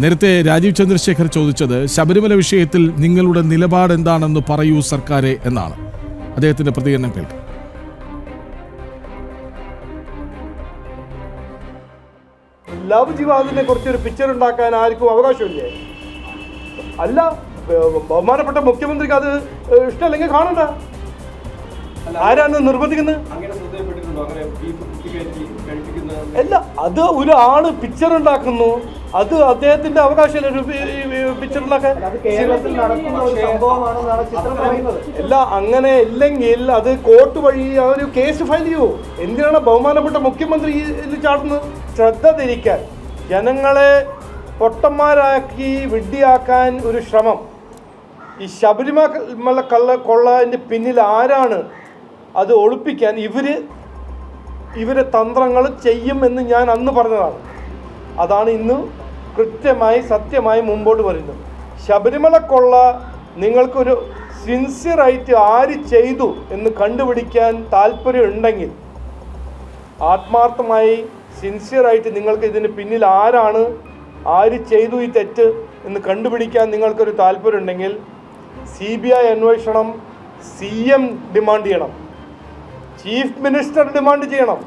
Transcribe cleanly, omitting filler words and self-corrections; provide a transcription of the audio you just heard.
നേരത്തെ രാജീവ് ചന്ദ്രശേഖർ ചോദിച്ചത് ശബരിമല വിഷയത്തിൽ നിങ്ങളുടെ നിലപാട് എന്താണെന്ന് പറയൂ സർക്കാരെ എന്നാണ്. അദ്ദേഹത്തിന്റെ പ്രതികരണം കേൾക്കാം. ലവ് ജിഹാദിനെ കുറിച്ചൊരു പിക്ചർ ഉണ്ടാക്കാൻ ആർക്കും അവകാശമില്ലേ? അല്ല, ബഹുമാനപ്പെട്ട മുഖ്യമന്ത്രിക്ക് അത് ഇഷ്ടമല്ലെങ്കിൽ കാണണ്ട. ആരാണ് നിർബന്ധിക്കുന്നത്? അല്ല, അത് ഒരു ആണ് പിക്ചർ ഉണ്ടാക്കുന്നു, അത് അദ്ദേഹത്തിന്റെ അവകാശമല്ല ഒരു പിക്ചർ ഉണ്ടാക്കാൻ. അല്ല, അങ്ങനെ ഇല്ലെങ്കിൽ അത് കോർട്ട് വഴി ഒരു കേസ് ഫയൽ ചെയ്യൂ. എന്തിനാണ് ബഹുമാനപ്പെട്ട മുഖ്യമന്ത്രി ചാടുന്നത്? ശ്രദ്ധ തിരിക്കാൻ, ജനങ്ങളെ പൊട്ടന്മാരാക്കി വിഡ്ഢിയാക്കാൻ ഒരു ശ്രമം. ഈ ശബരിമല കൊള്ളതിൻ്റെ പിന്നിൽ ആരാണ്? അത് ഒളിപ്പിക്കാൻ ഇവരെ തന്ത്രങ്ങൾ ചെയ്യുമെന്ന് ഞാൻ അന്ന് പറഞ്ഞതാണ്. അതാണ് ഇന്ന് കൃത്യമായി സത്യമായി മുമ്പോട്ട് വരുന്നത്. ശബരിമല കൊള്ള നിങ്ങൾക്കൊരു സിൻസിയറായിട്ട് ആര് ചെയ്തു എന്ന് കണ്ടുപിടിക്കാൻ താല്പര്യം ഉണ്ടെങ്കിൽ, ആത്മാർത്ഥമായി സിൻസിയറായിട്ട് നിങ്ങൾക്ക് ഇതിന് പിന്നിൽ ആരാണ്, ആര് ചെയ്തു ഈ തെറ്റ് എന്ന് കണ്ടുപിടിക്കാൻ നിങ്ങൾക്കൊരു താല്പര്യം ഉണ്ടെങ്കിൽ CBI അന്വേഷണം CM ഡിമാൻഡ് ചെയ്യണം, ചീഫ് മിനിസ്റ്റർ ഡിമാൻഡ് ചെയ്യണം.